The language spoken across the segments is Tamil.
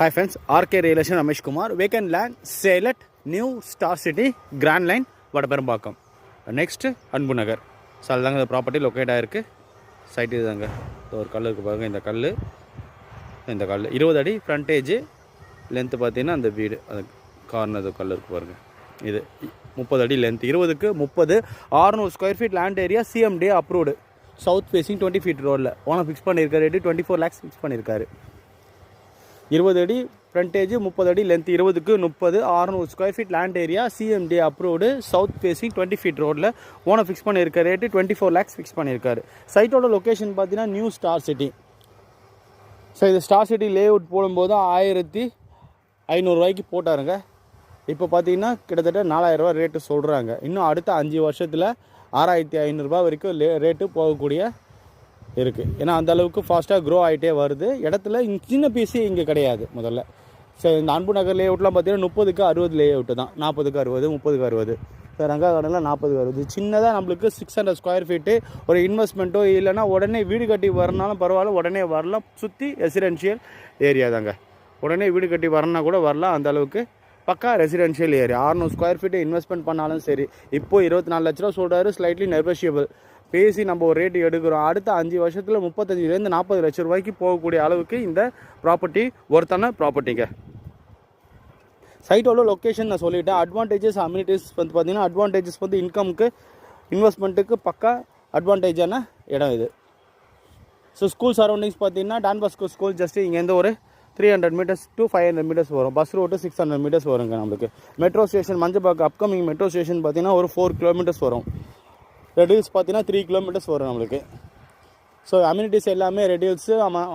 Hi friends, RK Real Estate Ramesh Kumar. Vacant land, sale at New Star City, Grand Line, Vadaperumbakam. Next, Anbu Nagar. So, the property located here. Site is the color in the color. In the color. 20 adi frontage length pathina and the வீடு corner the color பாருங்க. இது 30 அடி length 20 க்கு 30 600 square feet land area CMD approved. South facing 20 feet road la. Ona fix பண்ணிருக்காரு ரேட் 24 lakhs fix பண்ணிருக்காரு. 20 அடி frontage 30 அடி length 20 க்கு 30 600 square feet land area CMD approved south facing 20 feet road la owner fix பண்ணிருக்க ரேட் 24 lakhs ஃபிக்ஸ் பண்ணிருக்காரு. சைட்டோட லொகேஷன் பாத்தீங்கன்னா நியூ ஸ்டார் சிட்டி. சோ இது ஸ்டார் சிட்டி லேஅவுட் போடும்போது 1500 ரூபாய்க்கு போட்டாருங்க. இப்போ பாத்தீங்கன்னா கிட்டத்தட்ட 4000 ரூபாய் ரேட் சொல்றாங்க. இன்னும் அடுத்த 5 வருஷத்துல 6500 ரூபாய் வரைக்கும் ரேட் போகக்கூடிய இருக்கு. ஏன்னா அந்த அளவுக்கு ஃபாஸ்ட்டாக க்ரோ ஆகிட்டே வருது. இடத்துல சின்ன பீஸு இங்கே கிடையாது முதல்ல. சரி, இந்த அன்பு நகர் லேஅவுட்லாம் பார்த்தீங்கன்னா 30க்கு 60 லேஅவுட்டு தான். 40க்கு 60 30க்கு 60. ரங்கா கார்டனில் 40க்கு 60. சின்னதாக நம்மளுக்கு 600 ஸ்கொயர் ஃபீட்டு ஒரு இன்வெஸ்ட்மெண்ட்டோ இல்லைனா உடனே வீடு கட்டி வரனாலும் பரவாயில்ல, உடனே வரலாம். சுற்றி ரெசிடென்ஷியல் ஏரியா தாங்க. உடனே வீடு கட்டி வரனா கூட வரலாம். அந்த அளவுக்கு பக்கா residential area. 600 square feet investment பண்ணாலும் சரி. இப்போது 24 லட்ச ரூபா சொல்கிறாரு, ஸ்லைட்லி நெகோஷியபிள் பேசி நம்ம ஒரு ரேட்டு எடுக்கிறோம். அடுத்த 5 வருஷத்தில் 35லேருந்து 40 லட்சம் ரூபாய்க்கு போகக்கூடிய அளவுக்கு இந்த ப்ராப்பர்ட்டி ஒருத்தான ப்ராப்பர்ட்டிங்க. சைட்டோட லொக்கேஷன் நான் சொல்லிட்டேன். அட்வான்டேஜஸ் அம்யூனிட்டிஸ் வந்து பார்த்தீங்கன்னா அட்வான்டேஜஸ் வந்து இன்கமுக்கு இன்வெஸ்ட்மெண்ட்டுக்கு பக்கா அட்வான்டேஜான இடம் இது. ஸோ ஸ்கூல் சரௌண்டிங்ஸ் பார்த்தீங்கன்னா டான் பாஸ்கோ ஸ்கூல் ஜஸ்ட்டு இங்கேருந்து ஒரு 300 meters to 500 meters வரும். பஸ் ரோட்டு 600 meters வருங்க நம்மளுக்கு. Metro station Manjambakkam upcoming metro station பார்த்தீங்கன்னா ஒரு 4 kilometers வரும். ரெடியூல்ஸ் பார்த்தீங்கன்னா 3 kilometers வரும் நம்மளுக்கு. ஸோ அம்யூனிட்டிஸ் எல்லாமே ரெடியூல்ஸு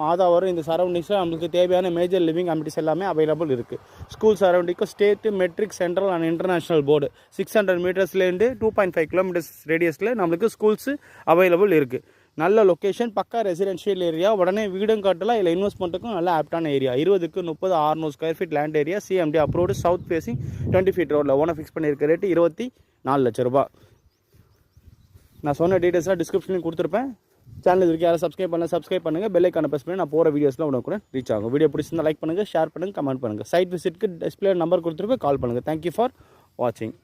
ஆதா வரும். இந்த சரௌண்டிங்ஸில் நம்மளுக்கு தேவையான மேஜர் லிவிங் அம்யூனிட்டிஸ் எல்லாமே அவைலபிள் இருக்குது. ஸ்கூல் சரௌண்டிங்க்கு state matric central and international board 600 metersலேருந்து 2.5 kilometers ரேடியஸில் நம்மளுக்கு ஸ்கூல்ஸு அவைலபிள் இருக்குது. நல்ல லொக்கேஷன், பக்கா ரெசிடென்ஷியல் ஏரியா. உடனே வீடும் காட்டலாம், இல்லை இன்வெஸ்ட்மெண்ட்டுக்கும் நல்ல ஆப்டான ஏரியா. 20க்கு 30 600 square feet land area CMD approved south facing 20 feet ரோடில் ஓனர் ஃபிக்ஸ் பண்ணியிருக்க ரேட்டு 24 லட்சம் ரூபா. நான் சொன்ன டீட்டெயில்ஸ்லாம் டிஸ்கிரிப்ஷன்லையும் கொடுத்துருப்பேன். சேனல் இதுக்கு யாரும் சப்ஸ்கிரைப் பண்ணுங்கள். பெல் ஐக்கானை ப்ரெஸ் பண்ணி நான் போகிற வீடியோஸ்லாம் உடனே கூட ரீச் ஆகும். வீடியோ பிடிச்சிருந்தா லைக் பண்ணுங்கள், ஷேர் பண்ணுங்கள், கமெண்ட் பண்ணுங்கள். சைட் விசிட்க்கு டிஸ்பிளே நம்பர் கொடுத்துருப்பேன், கால் பண்ணுங்கள். தேங்க்யூ ஃபார் வாட்சிங்.